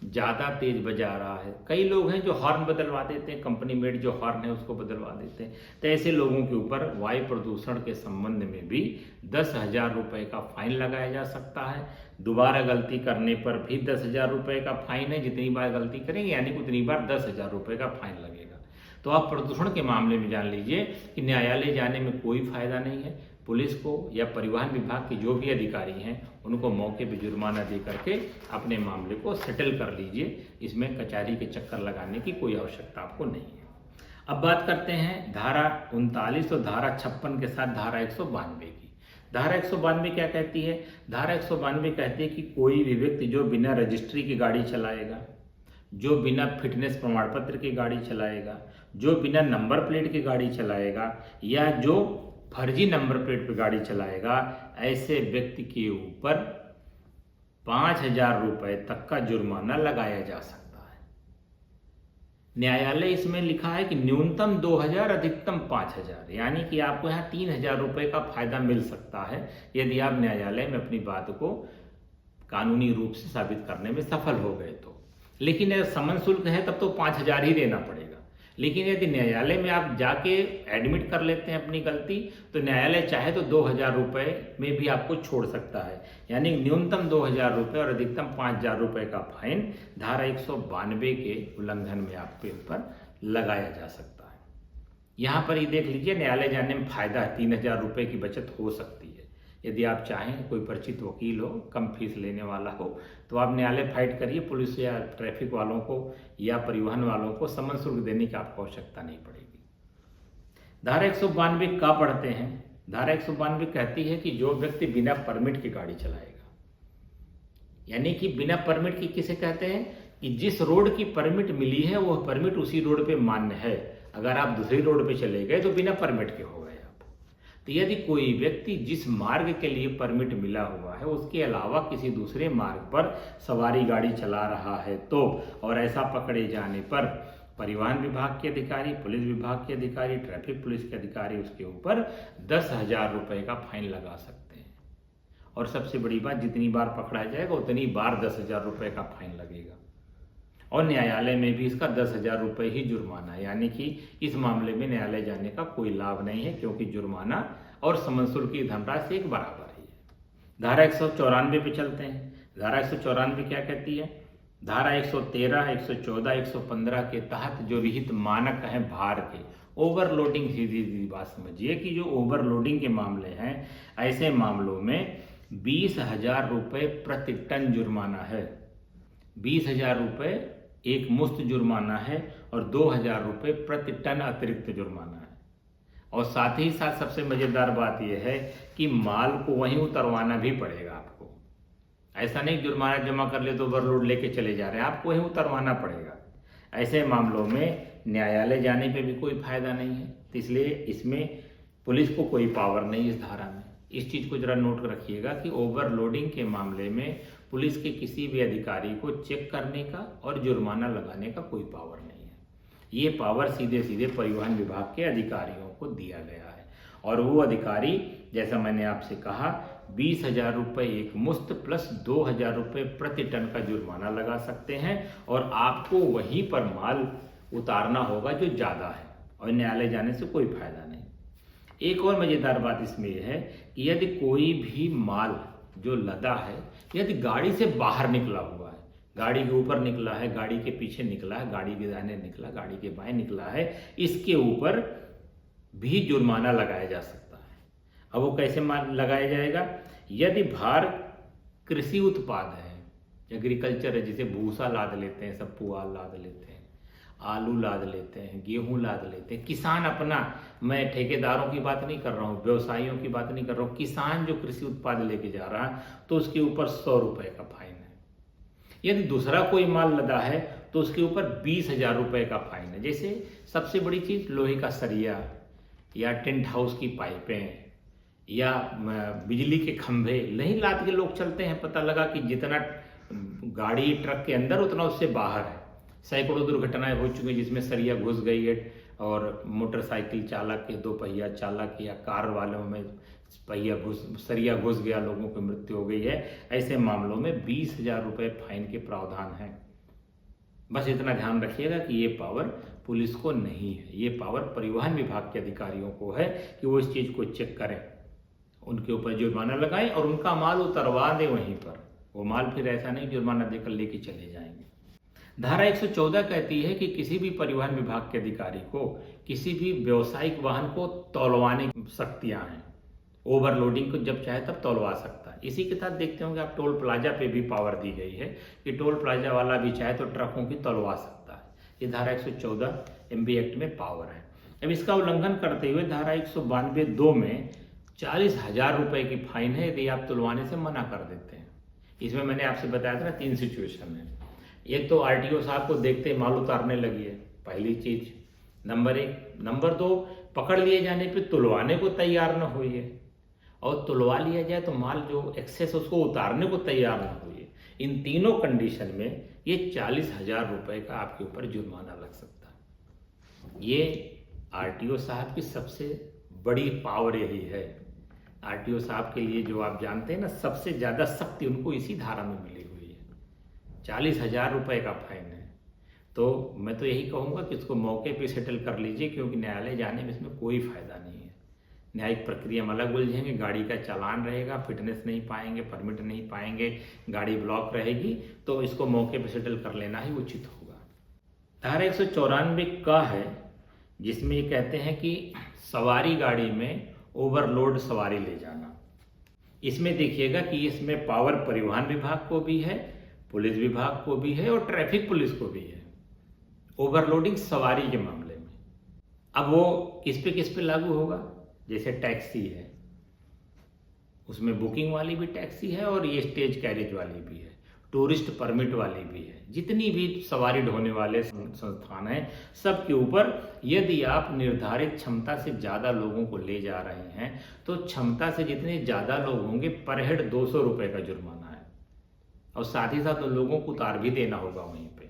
ज़्यादा तेज बजा रहा है, कई लोग हैं जो हॉर्न बदलवा देते हैं, कंपनी मेड जो हॉर्न है उसको बदलवा देते हैं, तो ऐसे लोगों के ऊपर वायु प्रदूषण के संबंध में भी 10,000 रुपये का फाइन लगाया जा सकता है। दोबारा गलती करने पर भी 10,000 रुपये का फाइन है, जितनी बार गलती करेंगे यानी कि उतनी बार 10,000 रुपये का फाइन लगेगा। तो आप प्रदूषण के मामले में जान लीजिए कि न्यायालय जाने में कोई फायदा नहीं है। पुलिस को या परिवहन विभाग के जो भी अधिकारी हैं उनको मौके पर जुर्माना दे करके अपने मामले को सेटल कर लीजिए। इसमें कचहरी के चक्कर लगाने की कोई आवश्यकता आपको नहीं है। अब बात करते हैं धारा 39 और धारा 56 के साथ धारा 192 की। धारा 192 क्या कहती है? धारा 192 कहती है कि कोई भी व्यक्ति जो बिना रजिस्ट्री की गाड़ी चलाएगा, जो बिना फिटनेस प्रमाण पत्र की गाड़ी चलाएगा, जो बिना नंबर प्लेट की गाड़ी चलाएगा, या जो फर्जी नंबर प्लेट पर गाड़ी चलाएगा, ऐसे व्यक्ति के ऊपर 5,000 रुपये तक का जुर्माना लगाया जा सकता है। न्यायालय इसमें लिखा है कि न्यूनतम 2,000, अधिकतम 5,000, यानी कि आपको यहाँ 3,000 रुपये का फायदा मिल सकता है यदि आप न्यायालय में अपनी बात को कानूनी रूप से साबित करने में सफल हो गए तो। लेकिन यदि समन शुल्क है तब तो 5,000 ही देना पड़ेगा। लेकिन यदि न्यायालय में आप जाके एडमिट कर लेते हैं अपनी गलती, तो न्यायालय चाहे तो 2,000 रुपये में भी आपको छोड़ सकता है। यानी न्यूनतम 2,000 रुपये और अधिकतम 5,000 रुपये का फाइन धारा 192 के उल्लंघन में आपके ऊपर लगाया जा सकता है। यहाँ पर ये देख लीजिए, न्यायालय जाने में फायदा है, 3,000 रुपये की बचत हो सकती है। यदि आप चाहें, कोई परिचित वकील हो, कम फीस लेने वाला हो, तो आप न्यायालय फाइट करिए। पुलिस या ट्रैफिक वालों को या परिवहन वालों को समन शुल्क देने की आपको आवश्यकता नहीं पड़ेगी। धारा 192 का पढ़ते हैं। धारा 192 कहती है कि जो व्यक्ति बिना परमिट की गाड़ी चलाएगा, यानी कि बिना परमिट की किसे कहते हैं कि जिस रोड की परमिट मिली है वह परमिट उसी रोड पे मान्य है। अगर आप दूसरी रोड पे चले गए तो बिना परमिट के हो गए आप। तो यदि कोई व्यक्ति जिस मार्ग के लिए परमिट मिला हुआ है उसके अलावा किसी दूसरे मार्ग पर सवारी गाड़ी चला रहा है तो, और ऐसा पकड़े जाने पर परिवहन विभाग के अधिकारी, पुलिस विभाग के अधिकारी, ट्रैफिक पुलिस के अधिकारी उसके ऊपर 10,000 रुपये का फाइन लगा सकते हैं। और सबसे बड़ी बात, जितनी बार पकड़ा जाएगा उतनी बार 10,000 रुपये का फाइन लगेगा। और न्यायालय में भी इसका 10,000 रुपये ही जुर्माना है, यानी कि इस मामले में न्यायालय जाने का कोई लाभ नहीं है, क्योंकि जुर्माना और समन शुल्क की धनराशि एक बराबर ही है। धारा 194 पे चलते हैं। धारा 194 क्या कहती है? धारा 113, 114, 115 के तहत जो विहित मानक हैं भार के, ओवरलोडिंग, सीधी बात समझिए कि जो ओवरलोडिंग के मामले हैं, ऐसे मामलों में 20,000 रुपये प्रति टन जुर्माना है। 20,000 रुपये एक मुश्त जुर्माना है और 2,000 रुपये प्रति टन अतिरिक्त जुर्माना है। और साथ ही साथ सबसे मज़ेदार बात यह है कि माल को वहीं उतरवाना भी पड़ेगा आपको। ऐसा नहीं जुर्माना जमा कर ले तो ओवरलोड लेके चले जा रहे हैं, आपको वहीं उतरवाना पड़ेगा। ऐसे मामलों में न्यायालय जाने पे भी कोई फायदा नहीं है, तो इसलिए इसमें पुलिस को कोई पावर नहीं इस धारा में। इस चीज़ को जरा नोट रखिएगा कि ओवरलोडिंग के मामले में पुलिस के किसी भी अधिकारी को चेक करने का और जुर्माना लगाने का कोई पावर नहीं है। ये पावर सीधे सीधे परिवहन विभाग के अधिकारियों को दिया गया है। और वो अधिकारी, जैसा मैंने आपसे कहा, 20,000 रुपये एक मुश्त प्लस 2,000 रुपये प्रति टन का जुर्माना लगा सकते हैं। और आपको वहीं पर माल उतारना होगा जो ज़्यादा है, और न्यायालय जाने से कोई फायदा नहीं। एक और मज़ेदार बात इसमें यह है कि यदि कोई भी माल जो लदा है, यदि गाड़ी से बाहर निकला हुआ है, गाड़ी के ऊपर निकला है, गाड़ी के पीछे निकला है, गाड़ी के दाहिने निकला, गाड़ी के बाएं निकला है, इसके ऊपर भी जुर्माना लगाया जा सकता है। अब वो कैसे लगाया जाएगा? यदि भार कृषि उत्पाद है, एग्रीकल्चर है, जिसे भूसा लाद लेते हैं, सब पुआल लाद लेते हैं, आलू लाद लेते हैं, गेहूं लाद लेते हैं, किसान अपना, मैं ठेकेदारों की बात नहीं कर रहा हूँ, व्यवसायियों की बात नहीं कर रहा हूँ, किसान जो कृषि उत्पाद लेके जा रहा है तो उसके ऊपर 100 रुपये का फाइन है। यदि दूसरा कोई माल लदा है तो उसके ऊपर 20,000 रुपये का फाइन है। जैसे सबसे बड़ी चीज़ लोहे का सरिया या टेंट हाउस की पाइपें या बिजली के खंभे नहीं लाद के लोग चलते हैं। पता लगा कि जितना गाड़ी ट्रक के अंदर उतना उससे बाहर है। सैकड़ों दुर्घटनाएं हो चुकी जिसमें सरिया घुस गई है और मोटरसाइकिल चालक के, 2 पहिया चालक या कार वालों में सरिया घुस गया, लोगों की मृत्यु हो गई है। ऐसे मामलों में 20,000 रुपये फाइन के प्रावधान हैं। बस इतना ध्यान रखिएगा कि ये पावर पुलिस को नहीं है, ये पावर परिवहन विभाग के अधिकारियों को है कि वो इस चीज़ को चेक करें, उनके ऊपर जुर्माना लगाएं और उनका माल उतरवा दें वहीं पर। वो माल फिर ऐसा नहीं जुर्माना देकर लेके चले जाएंगे। धारा 114 कहती है कि किसी भी परिवहन विभाग के अधिकारी को किसी भी व्यावसायिक वाहन को तौलवाने की शक्तियां हैं। ओवरलोडिंग को जब चाहे तब तौलवा सकता है। इसी के साथ देखते होंगे आप, टोल प्लाजा पे भी पावर दी गई है कि टोल प्लाजा वाला भी चाहे तो ट्रकों की तौलवा सकता है। ये धारा 114 MB एक्ट में पावर है। अब इसका उल्लंघन करते हुए धारा 192(2) में 40,000 रुपये की फाइन है यदि आप तुलवाने से मना कर देते हैं। इसमें मैंने आपसे बताया था ना, 3 सिचुएशन है। एक तो RTO साहब को देखते माल उतारने लगी है, पहली चीज, नंबर 1। नंबर 2, पकड़ लिए जाने पे तुलवाने को तैयार न हुई है, और तुलवा लिया जाए तो माल जो एक्सेस उसको उतारने को तैयार न हुई है। इन तीनों कंडीशन में ये 40,000 रुपये का आपके ऊपर जुर्माना लग सकता है। ये RTO साहब की सबसे बड़ी पावर यही है। RTO साहब के लिए जो आप जानते हैं ना, सबसे ज़्यादा शक्ति उनको इसी धारा में मिली हुई है। 40,000 रुपये का फाइन है। तो मैं तो यही कहूँगा कि इसको मौके पे सेटल कर लीजिए, क्योंकि न्यायालय जाने में इसमें कोई फ़ायदा नहीं है। न्यायिक प्रक्रिया में अलग उलझेंगे, गाड़ी का चालान रहेगा, फिटनेस नहीं पाएंगे, परमिट नहीं पाएंगे, गाड़ी ब्लॉक रहेगी। तो इसको मौके पे सेटल कर लेना ही उचित होगा। धारा 194 का है, जिसमें ये कहते हैं कि सवारी गाड़ी में ओवरलोड सवारी ले जाना। इसमें देखिएगा कि इसमें पावर परिवहन विभाग को भी है, पुलिस विभाग को भी है और ट्रैफिक पुलिस को भी है, ओवरलोडिंग सवारी के मामले में। अब वो किस पे लागू होगा? जैसे टैक्सी है, उसमें बुकिंग वाली भी टैक्सी है और ये स्टेज कैरेज वाली भी है, टूरिस्ट परमिट वाली भी है। जितनी भी सवारी ढोने वाले संस्थान हैं, सबके ऊपर यदि आप निर्धारित क्षमता से ज़्यादा लोगों को ले जा रहे हैं तो क्षमता से जितने ज़्यादा लोग होंगे पर हेड 200 रुपये का जुर्माना है, और साथ ही साथ उन लोगों को उतार भी देना होगा वहीं पे।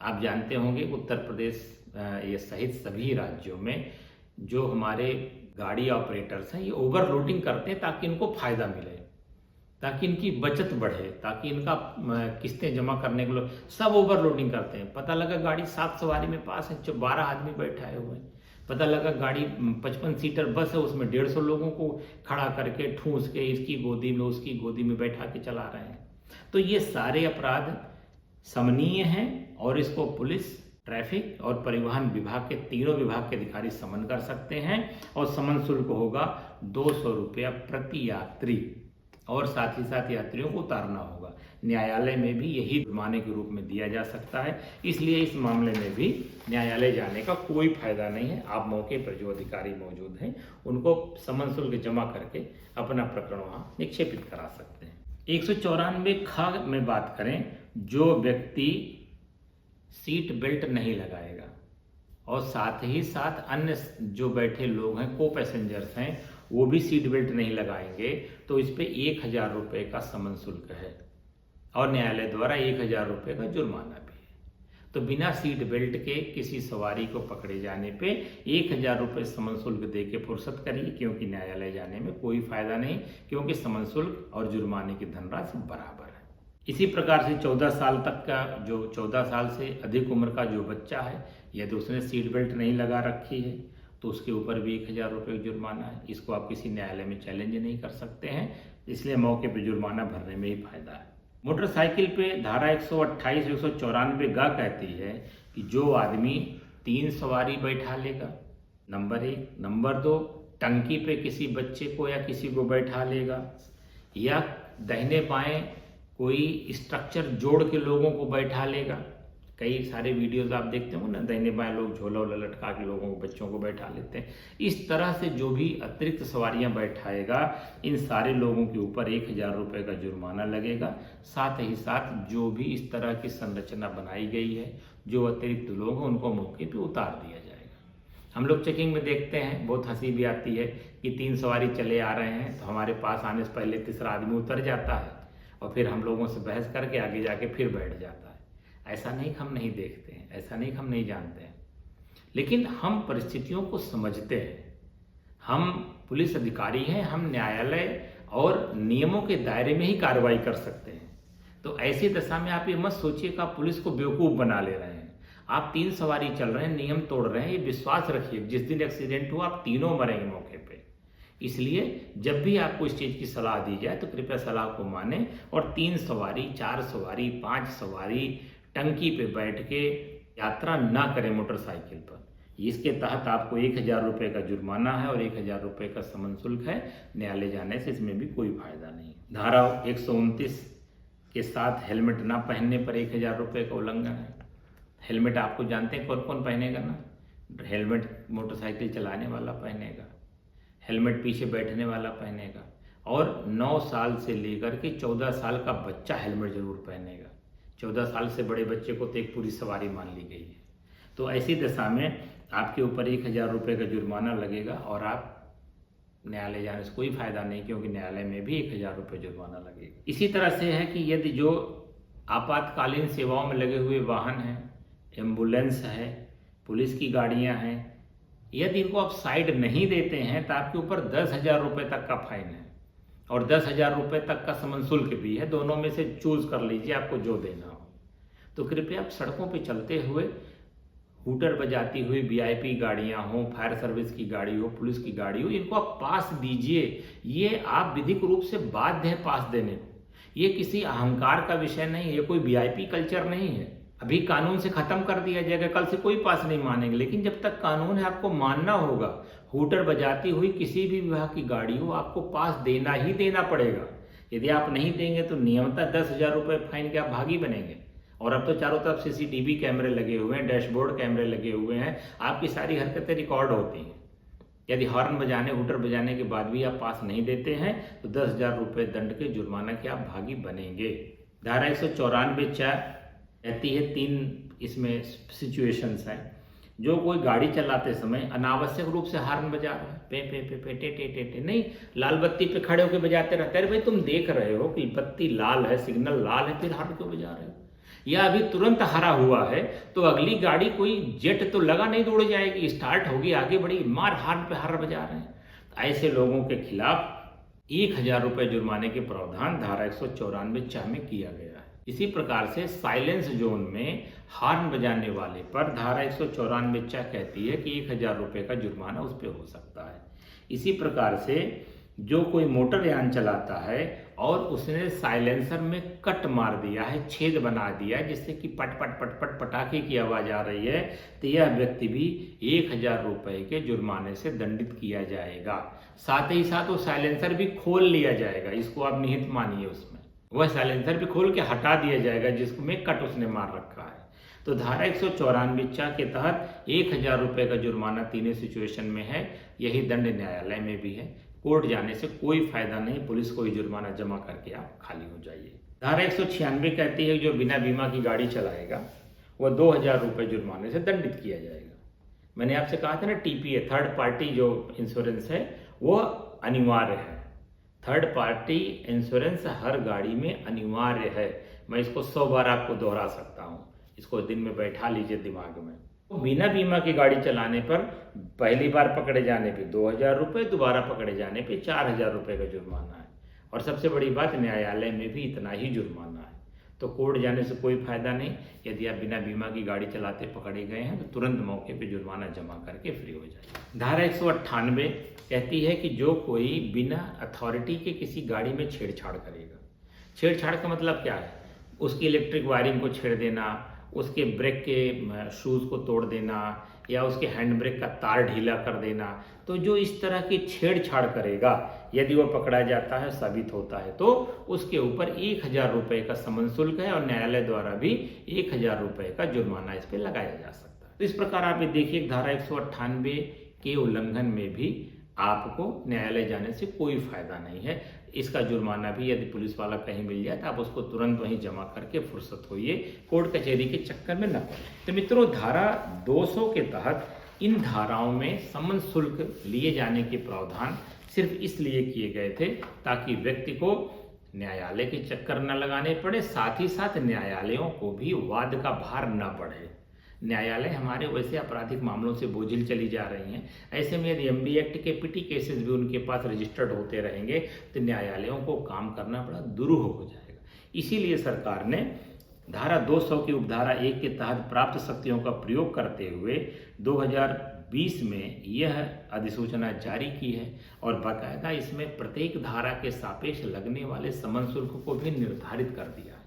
आप जानते होंगे उत्तर प्रदेश ये सहित सभी राज्यों में जो हमारे गाड़ी ऑपरेटर्स हैं ये ओवरलोडिंग करते हैं ताकि इनको फायदा मिले, ताकि इनकी बचत बढ़े, ताकि इनका किस्तें जमा करने के लिए सब ओवरलोडिंग करते हैं। पता लगा गाड़ी 7 सवारी में पास है, 12 आदमी बैठाए हुए हैं। पता लगा गाड़ी 55 सीटर बस है, उसमें 150 लोगों को खड़ा करके ठूंस के इसकी गोदी में उसकी गोदी में बैठा के चला रहे हैं। तो ये सारे अपराध समनीय हैं और इसको पुलिस, ट्रैफिक और परिवहन विभाग के तीनों विभाग के अधिकारी समन कर सकते हैं, और समन शुल्क होगा 200 रुपया प्रति यात्री, और साथ ही साथ यात्रियों को उतारना होगा। न्यायालय में भी यही जुर्माने के रूप में दिया जा सकता है, इसलिए इस मामले में भी न्यायालय जाने का कोई फायदा नहीं है। आप मौके पर जो अधिकारी मौजूद हैं उनको समन शुल्क जमा करके अपना प्रकरण वहाँ निक्षेपित करा सकते हैं। 194 ख में बात करें, जो व्यक्ति सीट बेल्ट नहीं लगाएगा और साथ ही साथ अन्य जो बैठे लोग हैं, को पैसेंजर्स हैं, वो भी सीट बेल्ट नहीं लगाएंगे तो इस पे 1000 रुपये का समन शुल्क है और न्यायालय द्वारा 1000 रुपये का जुर्माना भी है। तो बिना सीट बेल्ट के किसी सवारी को पकड़े जाने पे 1000 रुपये समन शुल्क दे के फुर्सत करिए, क्योंकि न्यायालय जाने में कोई फायदा नहीं, क्योंकि समन शुल्क और जुर्माने की धनराशि बराबर है। इसी प्रकार से 14 साल तक का, जो 14 साल से अधिक उम्र का जो बच्चा है, यदि उसने सीट बेल्ट नहीं लगा रखी है तो उसके ऊपर भी 1000 रुपये जुर्माना है। इसको आप किसी न्यायालय में चैलेंज नहीं कर सकते हैं, इसलिए मौके पर जुर्माना भरने में ही फायदा है। मोटरसाइकिल पे धारा 128 194 ग कहती है कि जो आदमी 3 सवारी बैठा लेगा, नंबर 1, नंबर 2, टंकी पे किसी बच्चे को या किसी को बैठा लेगा, या दाहिने बाएं कोई स्ट्रक्चर जोड़ के लोगों को बैठा लेगा। कई सारे वीडियोस आप देखते हो ना, दाहिने बाएं लोग झोला वोला लटका के लोगों को, बच्चों को बैठा लेते हैं। इस तरह से जो भी अतिरिक्त सवारियां बैठाएगा, इन सारे लोगों के ऊपर 1000 रुपये का जुर्माना लगेगा। साथ ही साथ जो भी इस तरह की संरचना बनाई गई है, जो अतिरिक्त लोग हैं, उनको मौके पर उतार दिया जाएगा। हम लोग चेकिंग में देखते हैं, बहुत हंसी भी आती है कि 3 सवारी चले आ रहे हैं तो हमारे पास आने से पहले तीसरा आदमी उतर जाता है और फिर हम लोगों से बहस करके आगे जाके फिर बैठ जाता है। ऐसा नहीं हम नहीं देखते हैं, ऐसा नहीं हम नहीं जानते हैं, लेकिन हम परिस्थितियों को समझते हैं। हम पुलिस अधिकारी हैं, हम न्यायालय और नियमों के दायरे में ही कार्रवाई कर सकते हैं। तो ऐसी दशा में आप ये मत सोचिए कि आप पुलिस को बेवकूफ़ बना ले रहे हैं। आप 3 सवारी चल रहे हैं, नियम तोड़ रहे हैं, ये विश्वास रखिए जिस दिन एक्सीडेंट हुआ आप तीनों मरेंगे मौके पे। इसलिए जब भी आपको इस चीज़ की सलाह दी जाए तो कृपया सलाह को माने और 3 सवारी, 4 सवारी, 5 सवारी टंकी पे बैठ के यात्रा ना करें मोटरसाइकिल पर। इसके तहत आपको 1000 रुपये का जुर्माना है और 1000 रुपये का समन शुल्क है। न्यायालय जाने से इसमें भी कोई फायदा नहीं। धारा 129 के साथ हेलमेट ना पहनने पर 1000 रुपये का उल्लंघन है। हेलमेट आपको जानते हैं कौन कौन पहनेगा ना? हेलमेट मोटरसाइकिल चलाने वाला पहनेगा, हेलमेट पीछे बैठने वाला पहनेगा, और 9 साल से लेकर के 14 साल का बच्चा हेलमेट जरूर पहनेगा। 14 साल से बड़े बच्चे को तो एक पूरी सवारी मान ली गई है। तो ऐसी दशा में आपके ऊपर 1000 रुपये का जुर्माना लगेगा और आप न्यायालय जाने से कोई फायदा नहीं, क्योंकि न्यायालय में भी 1000 रुपये जुर्माना लगेगा। इसी तरह से है कि यदि जो आपातकालीन सेवाओं में लगे हुए वाहन हैं, एम्बुलेंस है, पुलिस की गाड़ियां हैं, यदि इनको आप साइड नहीं देते हैं तो आपके ऊपर 10,000 रुपये तक का फाइन है और 10,000 रुपये तक का समन शुल्क भी है। दोनों में से चूज कर लीजिए आपको जो देना हो। तो कृपया आप सड़कों पे चलते हुए हूटर बजाती हुई वीआईपी गाड़ियां हो, फायर सर्विस की गाड़ी हो, पुलिस की गाड़ी हो, इनको आप पास दीजिए। ये आप विधिक रूप से बाध्य है पास देने को। ये किसी अहंकार का विषय नहीं है, ये कोई वीआईपी कल्चर नहीं है। अभी कानून से खत्म कर दिया जाएगा, कल से कोई पास नहीं मानेंगे, लेकिन जब तक कानून है आपको मानना होगा। हूटर बजाती हुई किसी भी विभाग की गाड़ी हो, आपको पास देना ही देना पड़ेगा। यदि आप नहीं देंगे तो नियमतः 10,000 रुपये फाइन के आप भागी बनेंगे। और अब तो चारों तरफ CCTV कैमरे लगे हुए हैं, डैशबोर्ड कैमरे लगे हुए हैं, आपकी सारी हरकतें रिकॉर्ड होती हैं। यदि हॉर्न बजाने, हूटर बजाने के बाद भी आप पास नहीं देते हैं तो 10,000 रुपये दंड के जुर्माना के आप भागी बनेंगे। धारा 194(4) कहती है, 3 इसमें सिचुएशंस हैं। जो कोई गाड़ी चलाते समय अनावश्यक रूप से हॉर्न बजा रहा है, पे पे पे पे टे टे टे टे, नहीं, लाल बत्ती पे खड़े होकर बजाते रहते हैं। अरे भाई, तुम देख रहे हो कि बत्ती लाल है, सिग्नल लाल है, फिर हॉर्न क्यों बजा रहे हो? या अभी तुरंत हरा हुआ है तो अगली गाड़ी कोई जेट तो लगा नहीं, दौड़ जाएगी, स्टार्ट होगी, आगे बढ़ी, मार हॉर्न पे हॉर्न बजा रहे हैं। ऐसे लोगों के खिलाफ 1,000 रुपये जुर्माने के प्रावधान धारा 194(4) में किया गया है। इसी प्रकार से साइलेंस जोन में हॉर्न बजाने वाले पर धारा 194(4) कहती है कि 1,000 रुपये का जुर्माना उस पर हो सकता है। इसी प्रकार से जो कोई मोटर यान चलाता है और उसने साइलेंसर में कट मार दिया है, छेद बना दिया है, जिससे कि पट पट पट पट पटाखे की आवाज़ आ रही है, तो यह व्यक्ति भी 1,000 रुपये के जुर्माने से दंडित किया जाएगा। साथ ही साथ वो साइलेंसर भी खोल लिया जाएगा, इसको आप निहित मानिए, उसमें वह साइलेंसर भी खोल के हटा दिया जाएगा जिसमें कट उसने मार रखा है। तो धारा 194(4) के तहत 1,000 रुपये का जुर्माना तीनों सिचुएशन में है। यही दंड न्यायालय में भी है। कोर्ट जाने से कोई फायदा नहीं, पुलिस को ही जुर्माना जमा करके आप खाली हो जाइए। धारा 196 कहती है जो बिना बीमा की गाड़ी चलाएगा वह 2,000 रुपये जुर्माने से दंडित किया जाएगा। मैंने आपसे कहा था ना, TPA, थर्ड पार्टी जो इंश्योरेंस है वो अनिवार्य है। थर्ड पार्टी इंश्योरेंस हर गाड़ी में अनिवार्य है। मैं इसको 100 बार आपको दोहरा सकता हूँ, इसको दिन में बैठा लीजिए दिमाग में। बिना बीमा की गाड़ी चलाने पर पहली बार पकड़े जाने पे 2,000 रुपये, दोबारा पकड़े जाने पे 4,000 रुपये का जुर्माना है। और सबसे बड़ी बात, न्यायालय में भी इतना ही जुर्माना है। तो कोर्ट जाने से कोई फायदा नहीं। यदि आप बिना बीमा की गाड़ी चलाते पकड़े गए हैं तो तुरंत मौके पे जुर्माना जमा करके फ्री हो जाइए। धारा 198 कहती है कि जो कोई बिना अथॉरिटी के किसी गाड़ी में छेड़छाड़ करेगा। छेड़छाड़ का मतलब क्या है? उसकी इलेक्ट्रिक वायरिंग को छेड़ देना, उसके ब्रेक के शूज़ को तोड़ देना, या उसके हैंड ब्रेक का तार ढीला कर देना। तो जो इस तरह की छेड़छाड़ करेगा, यदि वो पकड़ा जाता है, साबित होता है, तो उसके ऊपर 1,000 रुपये का समन शुल्क है और न्यायालय द्वारा भी 1,000 रुपये का जुर्माना इस पर लगाया जा सकता है। तो इस प्रकार आप ये देखिए, धारा 198 के उल्लंघन में भी आपको न्यायालय जाने से कोई फायदा नहीं है। इसका जुर्माना भी यदि पुलिस वाला कहीं मिल जाए तो आप उसको तुरंत वहीं जमा करके फुर्सत होइए, कोर्ट कचहरी के चक्कर में न पड़े। तो मित्रों, धारा 200 के तहत इन धाराओं में समन शुल्क लिए जाने के प्रावधान सिर्फ इसलिए किए गए थे ताकि व्यक्ति को न्यायालय के चक्कर न लगाने पड़े, साथ ही साथ न्यायालयों को भी वाद का भार न बढ़े। न्यायालय हमारे वैसे आपराधिक मामलों से बोझिल चली जा रही हैं। ऐसे में यदि MB एक्ट के पिटी केसेस भी उनके पास रजिस्टर्ड होते रहेंगे तो न्यायालयों को काम करना बड़ा दुरूह हो जाएगा। इसीलिए सरकार ने धारा 200 की उपधारा 1 के तहत प्राप्त शक्तियों का प्रयोग करते हुए 2020 में यह अधिसूचना जारी की है और बाकायदा इसमें प्रत्येक धारा के सापेक्ष लगने वाले समन शुल्क को भी निर्धारित कर दिया है।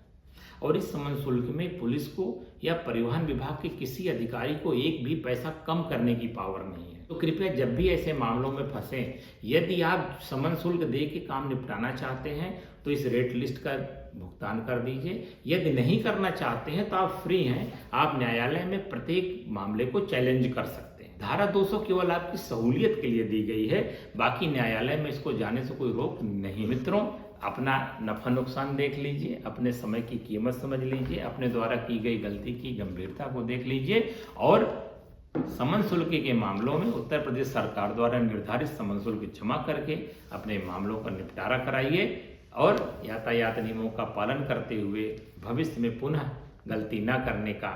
और इस समन शुल्क में पुलिस को या परिवहन विभाग के किसी अधिकारी को एक भी पैसा कम करने की पावर नहीं है। तो कृपया जब भी ऐसे मामलों में फंसें, यदि आप समन शुल्क दे के काम निपटाना चाहते हैं तो इस रेट लिस्ट का भुगतान कर दीजिए। यदि नहीं करना चाहते हैं तो आप फ्री हैं, आप न्यायालय में प्रत्येक मामले को चैलेंज कर सकते हैं। धारा 200 केवल आपकी सहूलियत के लिए दी गई है, बाकी न्यायालय में इसको जाने से कोई रोक नहीं। मित्रों, अपना नफा नुकसान देख लीजिए, अपने समय की कीमत समझ लीजिए, अपने द्वारा की गई गलती की गंभीरता को देख लीजिए और समन शुल्क के मामलों में उत्तर प्रदेश सरकार द्वारा निर्धारित समन शुल्क जमा करके अपने मामलों का निपटारा कराइए और यातायात नियमों का पालन करते हुए भविष्य में पुनः गलती न करने का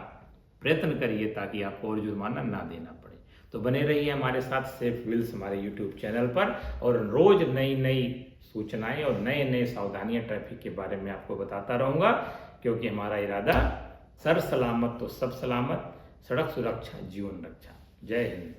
प्रयत्न करिए ताकि आपको और जुर्माना ना देना पड़े। तो बने रहिए हमारे साथ सेफ व्हील्स हमारे YouTube चैनल पर, और रोज नई नई सूचनाएं और नए नए सावधानियां ट्रैफिक के बारे में आपको बताता रहूंगा, क्योंकि हमारा इरादा सर सलामत तो सब सलामत, सड़क सुरक्षा जीवन रक्षा। जय हिंद।